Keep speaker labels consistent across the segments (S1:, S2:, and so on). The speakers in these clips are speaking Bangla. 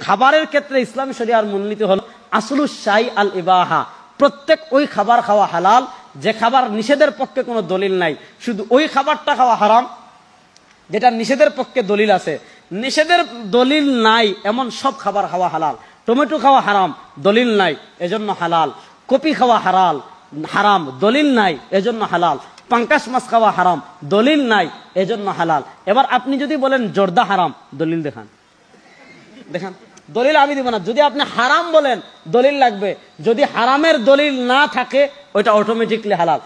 S1: খাবারের ক্ষেত্রে ইসলামী শরিয়ার মূলনীতি হলো আসলুস শাই আল ইবাহা, প্রত্যেক ওই খাবার খাওয়া হালাল যে খাবার নিষেধের পক্ষে কোনো দলিল নাই, শুধু ওই খাবারটা খাওয়া হারাম যেটা নিষেধের পক্ষে দলিল আছে। নিষেধের দলিল নাই এমন সব খাবার খাওয়া হালাল। টমেটো খাওয়া হারাম, দলিল নাই এজন্য হালাল। কপি খাওয়া হারাম, দলিল নাই এজন্য হালাল। পাঙ্কাশ মাছ খাওয়া হারাম, দলিল নাই এজন্য হালাল। এবার আপনি যদি বলেন জর্দা হারাম, দলিল দেখান, দলিল আমি দিব না। যদি আপনি হারাম বলেন দলিল লাগবে, যদি হারামের দলিল না থাকে ওইটা অটোমেটিকলি হালাল।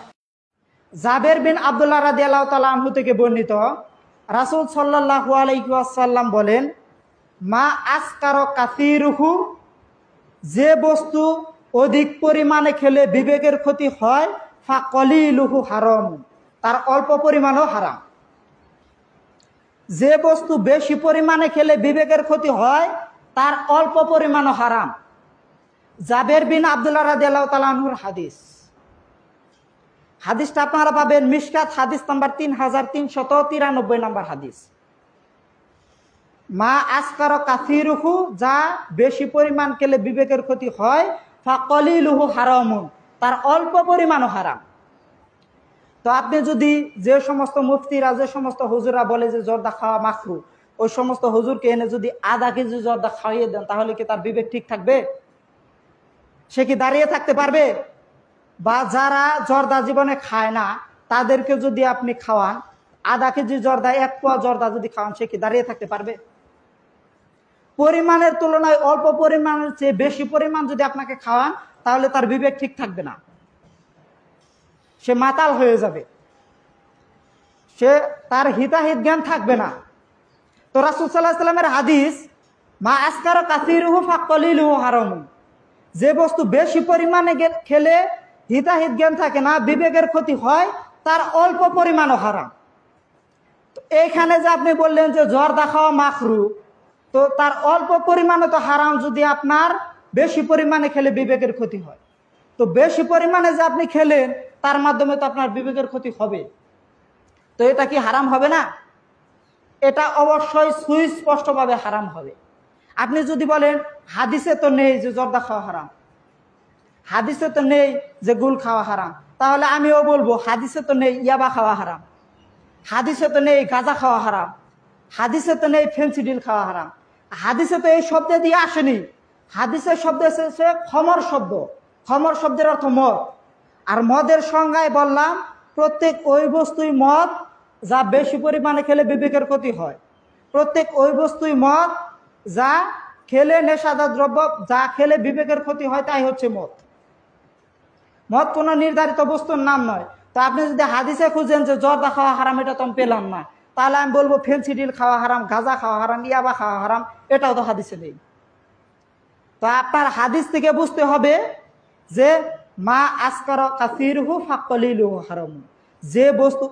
S2: জাবের বিন আব্দুল্লাহ রাদিয়াল্লাহু তাআলা আনহু থেকে বর্ণিত, রাসূল সাল্লাল্লাহু আলাইহি ওয়াসাল্লাম বলেন, মা আসকার কাসীরুহু, যে বস্তু অধিক পরিমাণে খেলে বিবেকের ক্ষতি হয়, ফা কলিলুহু হারাম, তার অল্প পরিমাণও হারাম। যে বস্তু বেশি পরিমাণে খেলে বিবেকের ক্ষতি হয় তার অল্প পরিমাণও হারাম। জাবের বিন আব্দুল্লাহ রাদিয়াল্লাহু তাআলা আনহুর হাদিস। হাদিসটা আপনারা পাবেন মিশকাত হাদিস নাম্বার 3393 নম্বর হাদিস। মা আসকার কাসীরুহু, যা বেশি পরিমাণ খেলে বিবেকের ক্ষতি হয়, ফা কলিলুহু হারামুন, তার অল্প পরিমাণও হারাম। তো আপনি যদি যে সমস্ত মুফতিরা, যে সমস্ত হুজুরা বলে যে জর্দা খাওয়া মাকরু, ওই সমস্ত হুজুরকে এনে যদি আধা কেজি জর্দা খাইয়ে দেন, তাহলে কি তার বিবেক ঠিক থাকবে? সে কি দাঁড়িয়ে থাকতে পারবে? বা যারা জর্দা জীবনে খায় না তাদেরকে যদি আপনি খাওয়ান, আধা কেজি জর্দা, 1 পোয়া জর্দা যদি খাওয়ান, সে কি দাঁড়িয়ে থাকতে পারবে? পরিমাণের তুলনায় অল্প পরিমাণের চেয়ে বেশি পরিমাণ যদি আপনাকে খাওয়ান, তাহলে তার বিবেক ঠিক থাকবে না, সে মাতাল হয়ে যাবে, তার হিতাহিত জ্ঞান থাকবে না। তো রাসূল সাল্লাল্লাহু আলাইহি ওয়াসাল্লামের হাদিস, মা আসকার কাসীরুহু ফা কলিলুহু হারাম, যে বস্তু বেশি পরিমাণে খেলে হিতাহিত জ্ঞান থাকে না, বিবেকের ক্ষতি হয়, তার অল্প পরিমাণও হারাম। তো এইখানে যে আপনি বললেন যে জর্দা খাওয়া মাকরু, তো তার অল্প পরিমাণে তো হারাম যদি আপনার বেশি পরিমাণে খেলে বিবেকের ক্ষতি হয়। তো বেশি পরিমাণে যে আপনি খেলেন তার মাধ্যমে তো আপনার বিবেকের ক্ষতি হবে, তো এটা কি হারাম হবে না? এটা অবশ্যই সুস্পষ্টভাবে হারাম হবে। আপনি যদি বলেন হাদিসে তো নেই যে জর্দা খাওয়া হারাম, হাদিসে তো নেই যে গুল খাওয়া হারাম, তাহলে আমিও বলবো হাদিসে তো নেই ইয়াবা খাওয়া হারাম, হাদিসে তো নেই গাঁজা খাওয়া হারাম, হাদিসে তো নেই ফেন্সিডিল খাওয়া হারাম। হাদিসে তো এই শব্দ দিয়ে আসেনি, হাদিসের শব্দ এসেছে খমর শব্দ। খমর শব্দের অর্থ মদ। আর মদের সংজ্ঞায় বললাম প্রত্যেক ওই বস্তুই মদ যা বেশি পরিমাণে খেলে বিবেকের ক্ষতি হয়। প্রত্যেক ওই বস্তুই মদ যা খেলে নেশাদার দ্রব্য, যা খেলে বিবেকের ক্ষতি হয়, তাই হচ্ছে মদ। মদ কোনো নির্ধারিত বস্তুর নাম নয়। তো আপনি যদি হাদিসে খুঁজেন যে জর্দা খাওয়া হারাম, এটা তো আমি পেলাম না, তাহলে আমি বলবো ফেন্সিডিল খাওয়া হারাম, গাঁজা খাওয়া হারাম, ইয়াবা খাওয়া হারাম, এটাও তো হাদিসে নেই। তো আপনার হাদিস থেকে বুঝতে হবে যে মা আসকার কাসীরুহু ফা কলিলুহু হারাম, যে বস্তু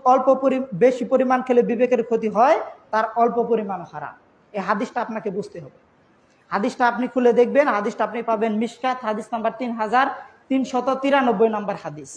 S2: বেশি পরিমাণ খেলে বিবেকের ক্ষতি হয় তার অল্প পরিমাণ হারাম। এই হাদিসটা আপনাকে বুঝতে হবে। হাদিসটা আপনি খুলে দেখবেন, হাদিসটা আপনি পাবেন মিশকাত হাদিস নাম্বার 3393 নম্বর হাদিস।